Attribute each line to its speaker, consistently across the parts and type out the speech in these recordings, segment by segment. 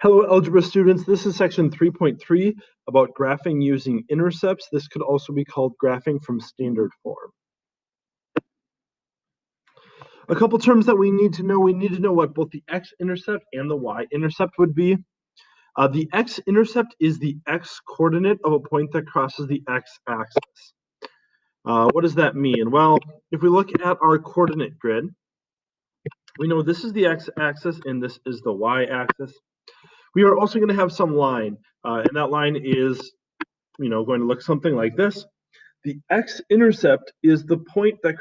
Speaker 1: Hello, algebra students. This is section 3.3 about graphing using intercepts. This could also be called graphing from standard form. A couple terms that we need to know. We need to know what both the x-intercept and the y-intercept would be. The x-intercept is the x-coordinate of a point that crosses the x-axis. What does that mean? Well, if we look at our coordinate grid, we know this is the x-axis and this is the y-axis. We are also going to have some line, and that line is, going to look something like this. The x-intercept is the point that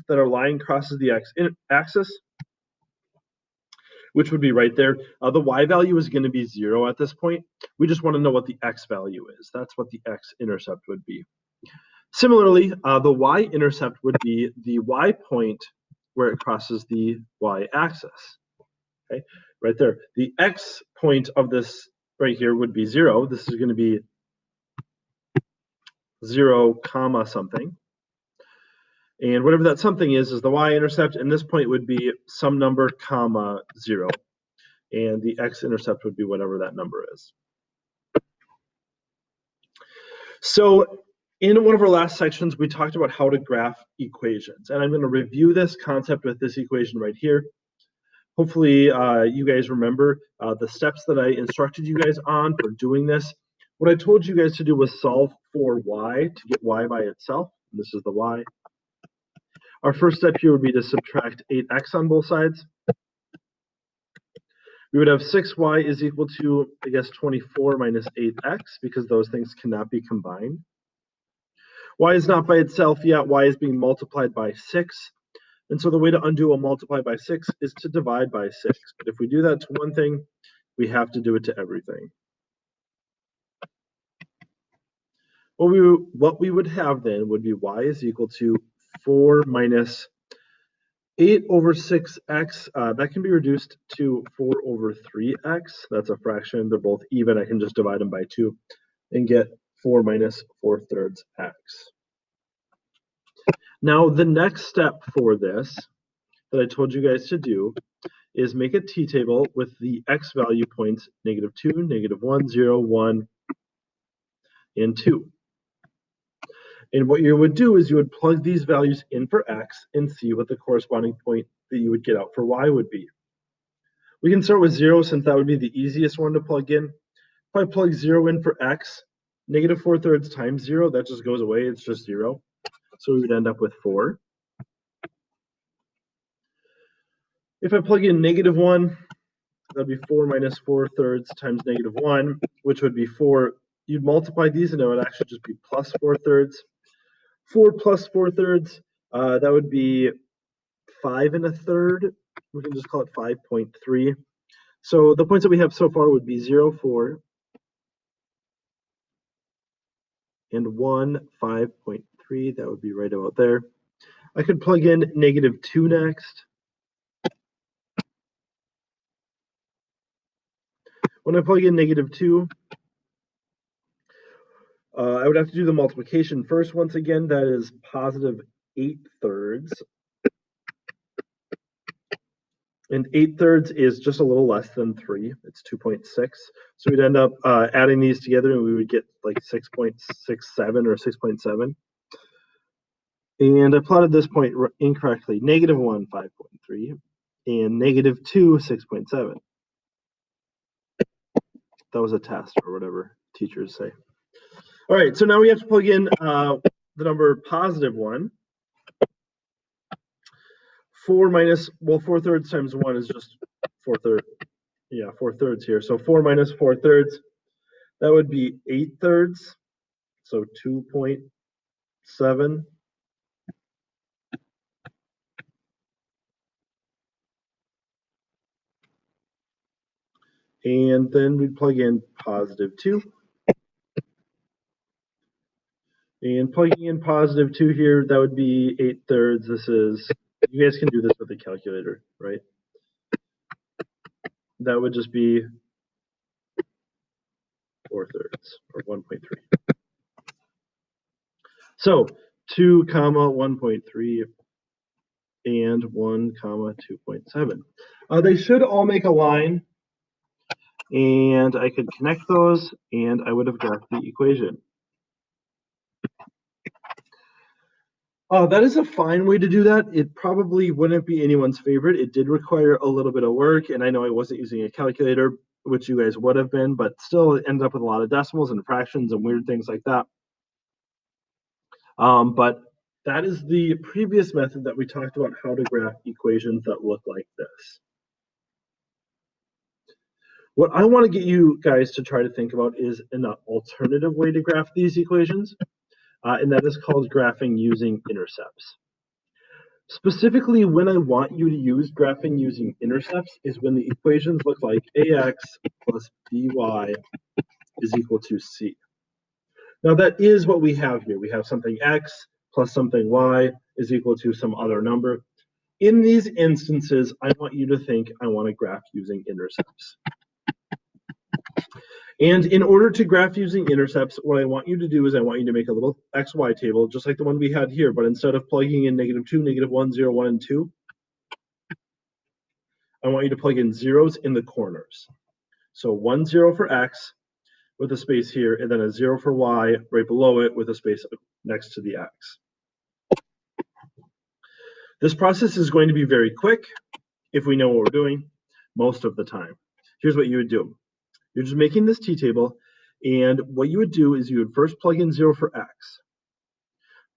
Speaker 1: our line crosses the x-axis, which would be right there. The y value is going to be 0 at this point. We just want to know what the x value is. That's what the x-intercept would be. Similarly, the y-intercept would be the y point where it crosses the y-axis. Okay, right there. The x point of this right here would be 0. This is going to be 0, comma something. And whatever that something is the y-intercept, and this point would be some number, comma 0. And the x-intercept would be whatever that number is. So in one of our last sections, we talked about how to graph equations. And I'm going to review this concept with this equation right here. Hopefully, you guys remember the steps that I instructed you guys on for doing this. What I told you guys to do was solve for y to get y by itself. And this is the y. Our first step here would be to subtract 8x on both sides. We would have 6y is equal to, 24 minus 8x, because those things cannot be combined. Y is not by itself yet. Y is being multiplied by 6. And so the way to undo a multiply by 6 is to divide by 6. But if we do that to one thing, we have to do it to everything. What we would have then would be y is equal to 4 minus 8 over 6x. That can be reduced to 4 over 3x. That's a fraction. They're both even. I can just divide them by 2 and get 4 minus 4/3 x. Now, the next step for this that I told you guys to do is make a t-table with the x value points -2, -1, 0, 1, and 2. And what you would do is you would plug these values in for x and see what the corresponding point that you would get out for y would be. We can start with 0 since that would be the easiest one to plug in. If I plug 0 in for x, -4/3 times 0, that just goes away. It's just 0. So we would end up with 4. If I plug in -1, that would be 4 minus 4/3 times -1, which would be 4. You'd multiply these and it would actually just be plus 4/3. 4 plus 4/3, that would be 5 1/3. We can just call it 5.3. So the points that we have so far would be 0, 4, and 1, 5.3. That would be right about there. I could plug in -2 next. When I plug in -2, I would have to do the multiplication first. Once again, that is positive 8/3. And 8/3 is just a little less than 3. It's 2.6. So we'd end up adding these together and we would get like 6.67 or 6.7. And I plotted this point incorrectly. -1, 5.3, and -2, 6.7. That was a test or whatever teachers say. All right, so now we have to plug in the number +1. 4 minus, 4/3 times 1 is just 4/3. Yeah, 4/3 here. So 4 minus 4/3, that would be 8/3. So 2.7. And then we'd plug in +2. And plugging in +2 here, that would be 8/3. This is, you guys can do this with a calculator, right? That would just be 4/3 or 1.3. So 2, 1.3 and 1, 2.7. They should all make a line. and I could connect those, and I would have graphed the equation. That is a fine way to do that. It probably wouldn't be anyone's favorite. It did require a little bit of work, and I know I wasn't using a calculator, which you guys would have been, but still it ended up with a lot of decimals and fractions and weird things like that. But that is the previous method that we talked about, how to graph equations that look like this. What I want to get you guys to try to think about is an alternative way to graph these equations, and that is called graphing using intercepts. Specifically, when I want you to use graphing using intercepts is when the equations look like ax plus by is equal to c. Now that is what we have here. We have something x plus something y is equal to some other number. In these instances, I want you to think I want to graph using intercepts. And in order to graph using intercepts, what I want you to do is I want you to make a little XY table, just like the one we had here, but instead of plugging in -2, -1, 0, 1, and 2, I want you to plug in zeros in the corners. So 1, 0 for X with a space here, and then a 0 for Y right below it with a space next to the X. This process is going to be very quick if we know what we're doing most of the time. Here's what you would do. You're just making this t-table, and what you would do is you would first plug in 0 for X.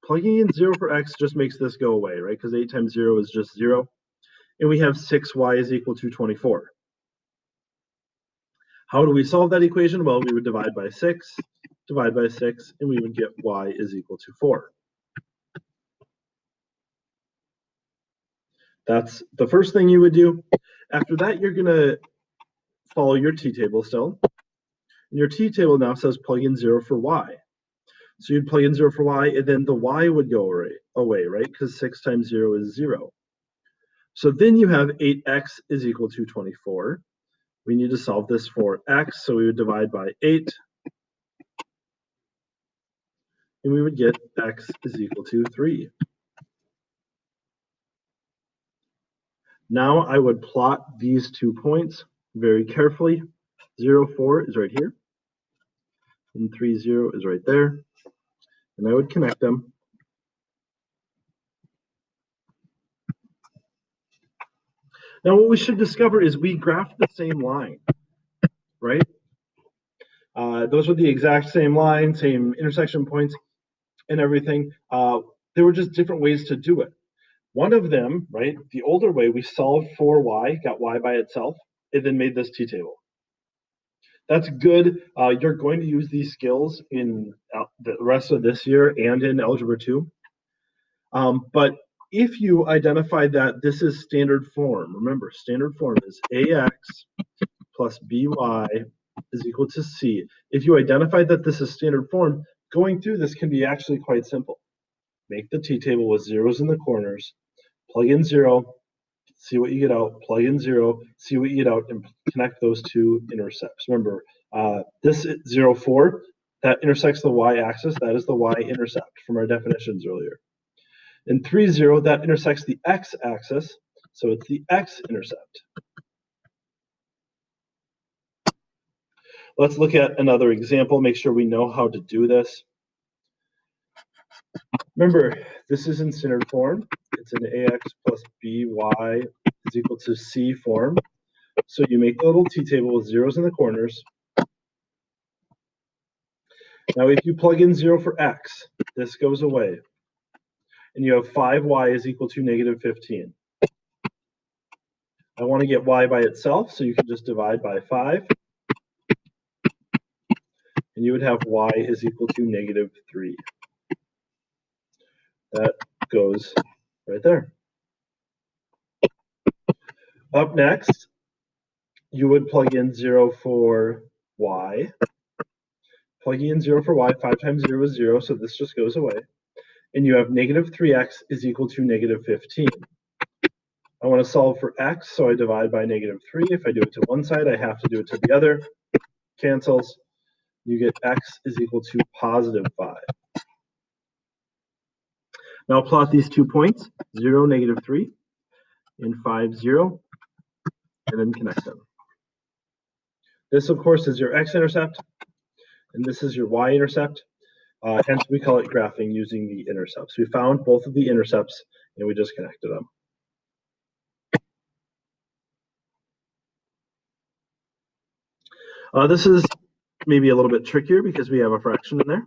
Speaker 1: Plugging in 0 for X just makes this go away, right? Because 8 times 0 is just 0. And we have 6y is equal to 24. How do we solve that equation? Well, we would divide by 6, and we would get y is equal to 4. That's the first thing you would do. After that, you're going to follow your t-table still. And your t-table now says plug in 0 for y. So you'd plug in 0 for y, and then the y would go away, right? Because 6 times 0 is 0. So then you have 8x is equal to 24. We need to solve this for x, so we would divide by 8. And we would get x is equal to 3. Now I would plot these 2 points very carefully. 0, 4 is right here, and 3, 0 is right there. And I would connect them. Now what we should discover is we graphed the same line, right? Those were the exact same line, same intersection points and everything. There were just different ways to do it. One of them, right, the older way, we solved for y, got y by itself, and then made this t-table. That's good. You're going to use these skills in the rest of this year and in Algebra 2. But if you identify that this is standard form, remember, standard form is ax plus by is equal to c. If you identify that this is standard form, going through this can be actually quite simple. Make the t-table with zeros in the corners, plug in 0, see what you get out, plug in 0, see what you get out, and connect those two intercepts. Remember, this 0, 4, that intersects the y-axis. That is the y-intercept from our definitions earlier. And 3, 0, that intersects the x-axis, so it's the x-intercept. Let's look at another example, make sure we know how to do this. Remember, this is in standard form. It's an ax plus by is equal to c form. So you make a little t-table with zeros in the corners. Now if you plug in 0 for x, this goes away. And you have 5y is equal to -15. I want to get y by itself, so you can just divide by 5. And you would have y is equal to -3. That goes right there. Up next, you would plug in 0 for y. Plugging in 0 for y, 5 times 0 is 0, so this just goes away. And you have -3x is equal to -15. I want to solve for x, so I divide by -3. If I do it to one side, I have to do it to the other. Cancels. You get x is equal to +5. Now plot these 2 points, 0, -3, and 5, 0, and then connect them. This, of course, is your x-intercept, and this is your y-intercept. Hence, we call it graphing using the intercepts. We found both of the intercepts, and we just connected them. This is maybe a little bit trickier because we have a fraction in there.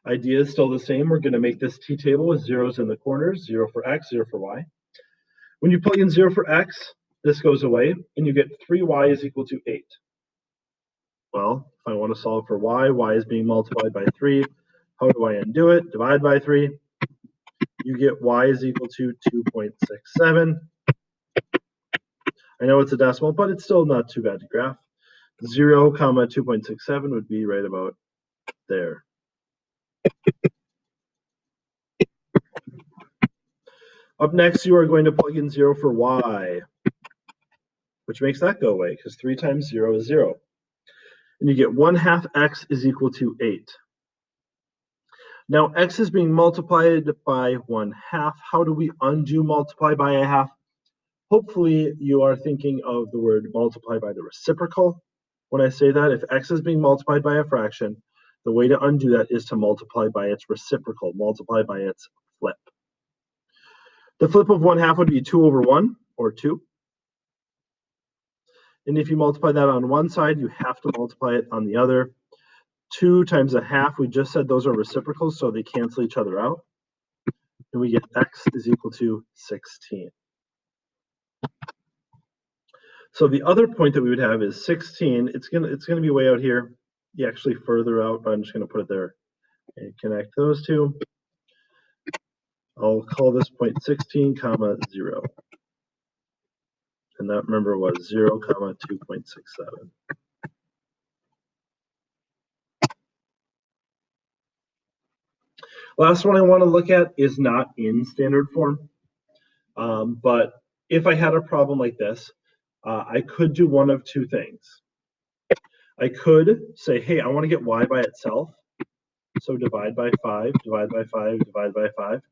Speaker 1: Idea is still the same. We're going to make this t-table with zeros in the corners, 0 for x, 0 for y. When you plug in 0 for x, this goes away, and you get 3y is equal to 8. Well, if I want to solve for y is being multiplied by 3. How do I undo it? Divide by 3. You get y is equal to 2.67. I know it's a decimal, but it's still not too bad to graph. 0, 2.67 would be right about there. Up next, you are going to plug in 0 for y, which makes that go away, because 3 times 0 is 0. And you get 1/2 x is equal to 8. Now, x is being multiplied by 1/2. How do we undo multiply by a half? Hopefully, you are thinking of the word multiply by the reciprocal. When I say that, if x is being multiplied by a fraction, the way to undo that is to multiply by its reciprocal, multiply by its flip. The flip of 1/2 would be 2 over 1, or 2. And if you multiply that on one side, you have to multiply it on the other. 2 times 1/2, we just said those are reciprocals, so they cancel each other out. And we get x is equal to 16. So the other point that we would have is 16. It's gonna be way out here. Yeah, actually further out, but I'm just gonna put it there and connect those two. I'll call this point 16, 0. And that, remember, was 0, 2.67. Last one I want to look at is not in standard form. But if I had a problem like this, I could do one of two things. I could say, hey, I want to get y by itself. So divide by 5, divide by 5, divide by 5.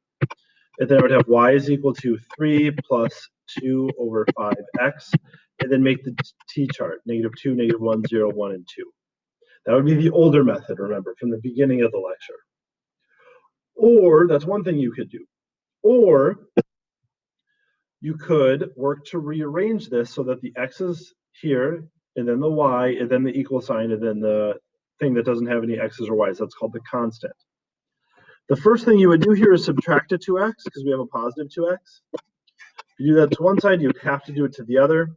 Speaker 1: And then I would have y is equal to 3 plus 2 over 5x. And then make the t-chart, -2, -1, 0, 1, and 2. That would be the older method, remember, from the beginning of the lecture. Or, that's one thing you could do. Or you could work to rearrange this so that the x is here, and then the y, and then the equal sign, and then the thing that doesn't have any x's or y's. That's called the constant. The first thing you would do here is subtract a 2x, because we have a positive 2x. If you do that to one side, you would have to do it to the other.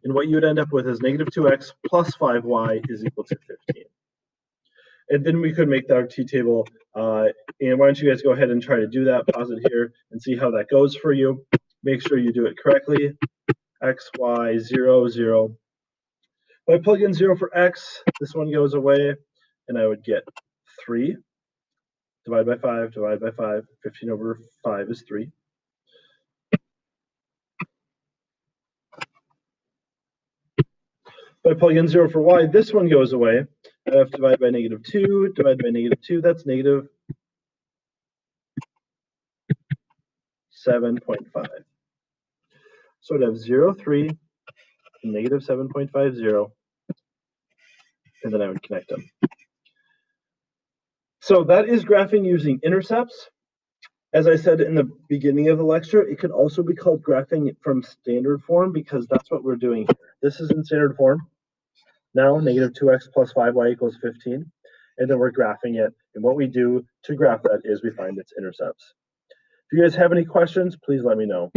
Speaker 1: And what you would end up with is -2x plus 5y is equal to 15. And then we could make our t-table. And why don't you guys go ahead and try to do that, pause it here, and see how that goes for you. Make sure you do it correctly. X, Y, 0, 0. If I plug in 0 for x, this one goes away, and I would get 3. Divide by 5, divide by 5. 15 over 5 is 3. If I plug in 0 for y, this one goes away. I have to divide by -2, divide by -2, that's -7.5. So I'd have 0, 3, and -7.50, and then I would connect them. So that is graphing using intercepts. As I said in the beginning of the lecture, it could also be called graphing from standard form, because that's what we're doing here. This is in standard form. Now, -2x plus 5y equals 15. And then we're graphing it. And what we do to graph that is we find its intercepts. If you guys have any questions, please let me know.